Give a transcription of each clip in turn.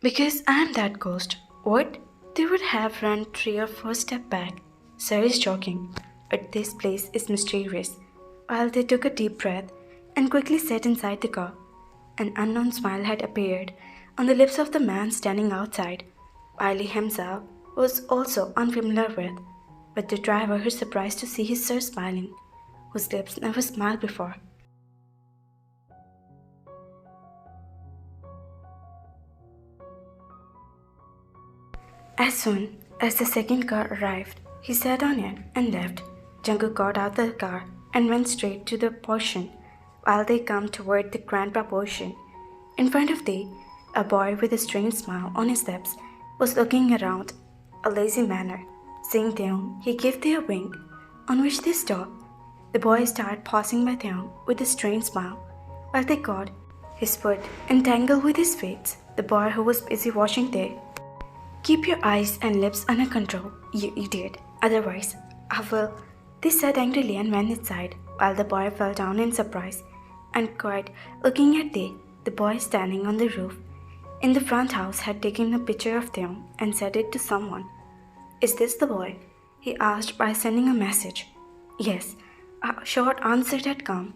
Because I'm that ghost. What? They would have run 3 or 4 steps back. Sir is joking, but this place is mysterious. While they took a deep breath and quickly sat inside the car, an unknown smile had appeared on the lips of the man standing outside. Wiley himself was also unfamiliar with, but the driver was surprised to see his sir smiling, whose lips never smiled before. As soon as the second car arrived, he sat on it and left. Jungkook got out the car and went straight to the portion while they come toward the grand proportion. In front of Tae, a boy with a strange smile on his lips was looking around a lazy manner. Seeing Taehyung, he gave Tae a wink, on which they stopped. The boy started pausing by Taehyung with a strange smile, while they caught his foot entangled with his feet. The boy who was busy watching Tae. Keep your eyes and lips under control, you idiot. Otherwise, I will. They said angrily and went inside, while the boy fell down in surprise and cried, looking at the boy standing on the roof in the front house had taken a picture of them and sent it to someone. Is this the boy? He asked by sending a message. Yes, a short answer had come.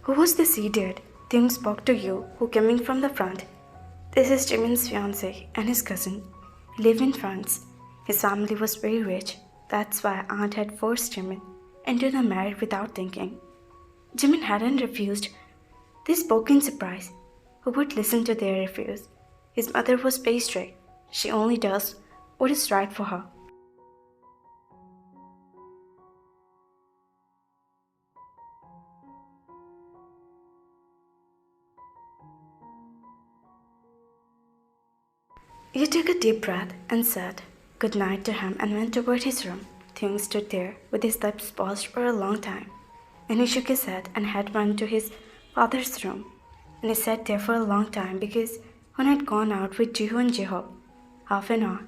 Who was this idiot? Tim spoke to you, who coming from the front. This is Jimin's fiancé and his cousin. He lived in France. His family was very rich. That's why aunt had forced Jimin into the marriage without thinking. Jimin hadn't refused. They spoke in surprise. Who would listen to their refuse? His mother was very strict. She only does what is right for her. He took a deep breath and said good night to him and went toward his room. Thung stood there with his lips paused for a long time. Then he shook his head and had run to his father's room. And he sat there for a long time because when I had gone out with Jiho and Jiho, half an hour,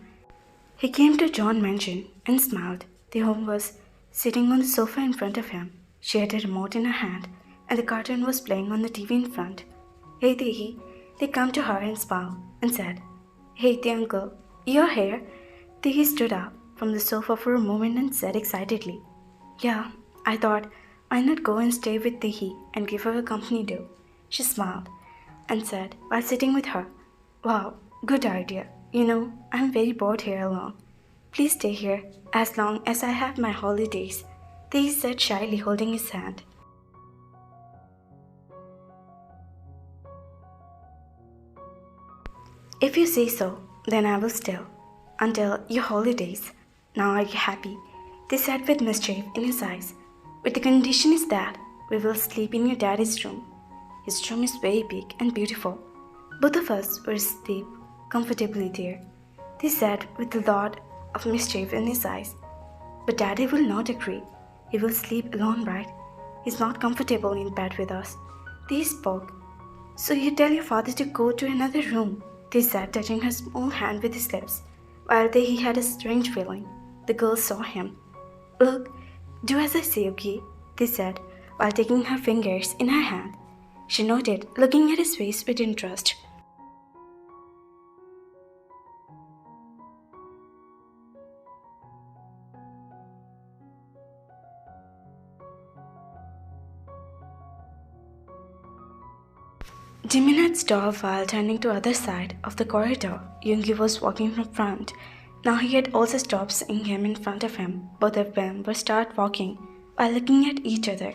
he came to Jeon mansion and smiled. The home was sitting on the sofa in front of him. She had a remote in her hand and the cartoon was playing on the TV in front. Hey Tehi, they come to her and smiled and said, Hey, the uncle, you're here? He stood up from the sofa for a moment and said excitedly, Yeah, I thought, why not go and stay with Tehi and give her a company too? She smiled and said, while sitting with her, Wow, good idea. You know, I'm very bored here alone. Please stay here as long as I have my holidays. Tehi said shyly, holding his hand. If you say so, then I will stay until your holidays. Now are you happy? They said with mischief in his eyes. But the condition is that we will sleep in your daddy's room. His room is very big and beautiful. Both of us will sleep comfortably there. They said with a lot of mischief in his eyes. But daddy will not agree. He will sleep alone, right? He's not comfortable in bed with us. They spoke. So you tell your father to go to another room. They said, touching her small hand with his lips. While he had a strange feeling. The girl saw him. Look, do as I say, okay? They said, while taking her fingers in her hand. She nodded, looking at his face with interest. Jimin had stopped while turning to the other side of the corridor. Yoongi was walking from front. Now he had also stopped seeing him in front of him. Both of them were start walking while looking at each other.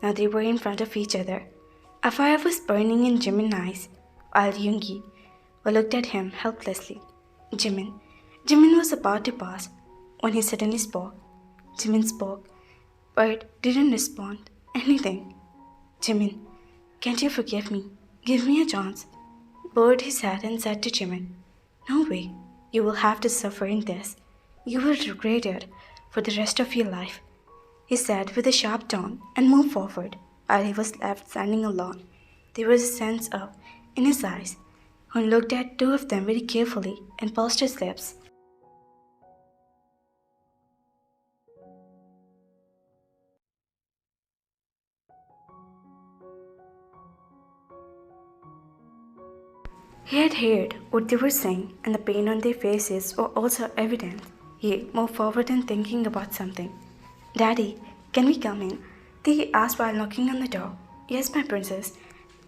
Now they were in front of each other. A fire was burning in Jimin's eyes, while Yoongi looked at him helplessly. Jimin was about to pass when he suddenly spoke. Jimin spoke, but didn't respond anything. Jimin, can't you forgive me? Give me a chance. Bowed his head and said to Jimin, No way. You will have to suffer in this. You will regret it for the rest of your life, he said with a sharp tone and moved forward while he was left standing alone. There was a sense of in his eyes. Hun looked at two of them very carefully and pursed his lips. He had heard what they were saying, and the pain on their faces were also evident. He moved forward and thinking about something. Daddy, can we come in? They asked while knocking on the door. Yes, my princess,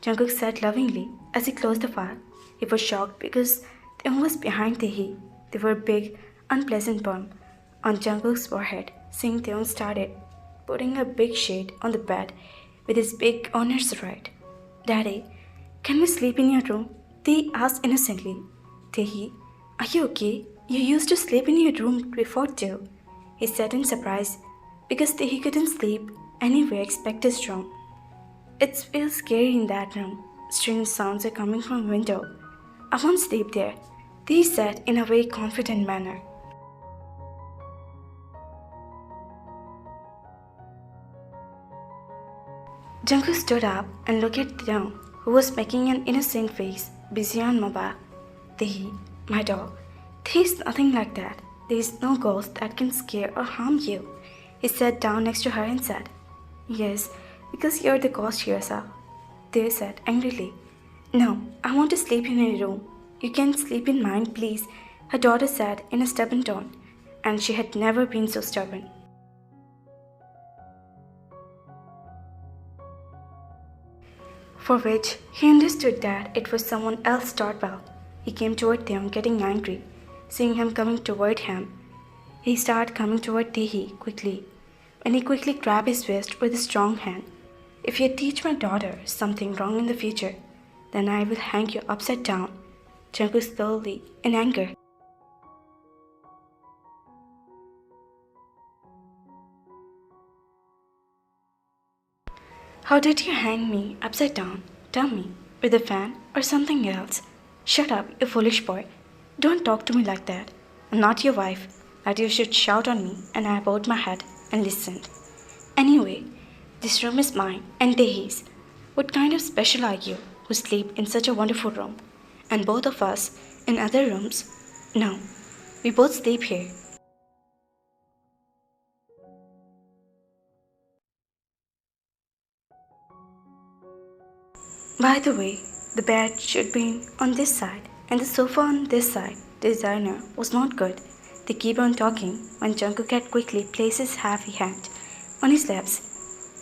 Jungkook said lovingly as he closed the file. He was shocked because Taehyung was behind Taehi. There were a big, unpleasant bump on Jungkook's forehead. Seeing Taehyung started putting a big shade on the bed with his big honors right. Daddy, can we sleep in your room? They asked innocently. Taehi, are you okay? You used to sleep in your room before too. He said in surprise because Taehi couldn't sleep anywhere except his room. It feels scary in that room. Strange sounds are coming from window. I won't sleep there, they said in a very confident manner. Jungkook stood up and looked at Jeon, who was making an innocent face, busy on mobile. Taehi, my dog, there is nothing like that. There is no ghost that can scare or harm you. He sat down next to her and said, Yes, because you're the ghost yourself. They said angrily, No, I want to sleep in your room. You can sleep in mine, please, her daughter said in a stubborn tone, and she had never been so stubborn. For which he understood that it was someone else's doorbell. He came toward them, getting angry. Seeing him coming toward him, he started coming toward Taehi quickly. And he quickly grabbed his wrist with a strong hand. If you teach my daughter something wrong in the future, then I will hang you upside down. Jungkook slowly, in anger. How did you hang me upside down? Tell me, with a fan or something else? Shut up, you foolish boy. Don't talk to me like that. I'm not your wife, that you should shout on me, and I bowed my head and listened. Anyway, this room is mine and Tehi's. What kind of special are you who sleep in such a wonderful room? And both of us in other rooms? No, we both sleep here. By the way, the bed should be on this side and the sofa on this side. The designer was not good. They keep on talking when Jungkook had quickly placed his heavy hand on his lips.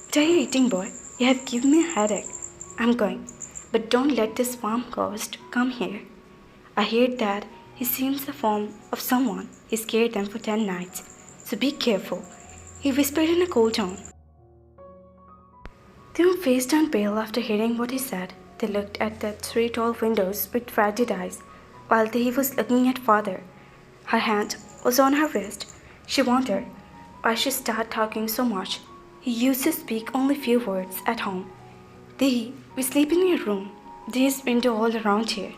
What are you eating, boy? You have given me a headache. I'm going, but don't let this farm ghost come here. I heard that he seems the form of someone. He scared them for 10 nights. So be careful. He whispered in a cold tone. They face turned pale after hearing what he said. They looked at the three tall windows with frightened eyes, while he was looking at father. Her hand was on her wrist. She wondered why she started talking so much. He used to speak only few words at home. We sleep in your room. There's window all around here.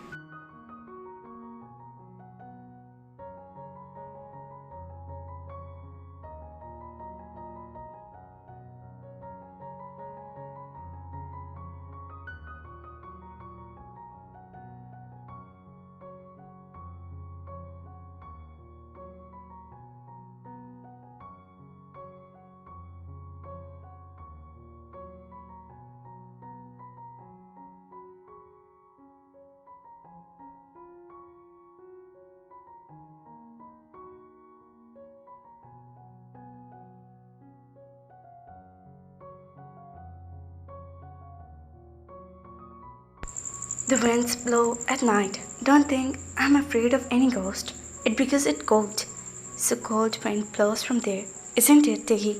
The winds blow at night. Don't think I'm afraid of any ghost. It's because it's cold. So cold wind blows from there. Isn't it, Tehi?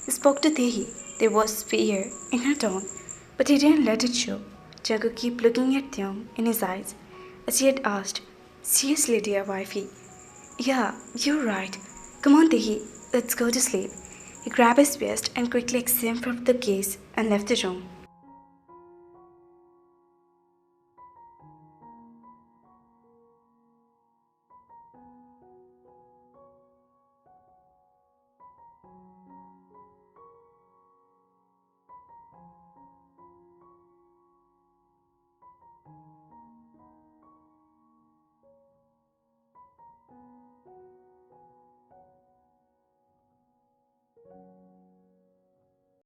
He spoke to Tehi. There was fear in her tone, but he didn't let it show. Jago kept looking at Theon in his eyes as he had asked, Seriously, dear wifey? Yeah, you're right. Come on, Tehi. Let's go to sleep. He grabbed his vest and quickly examined from the case and left the room.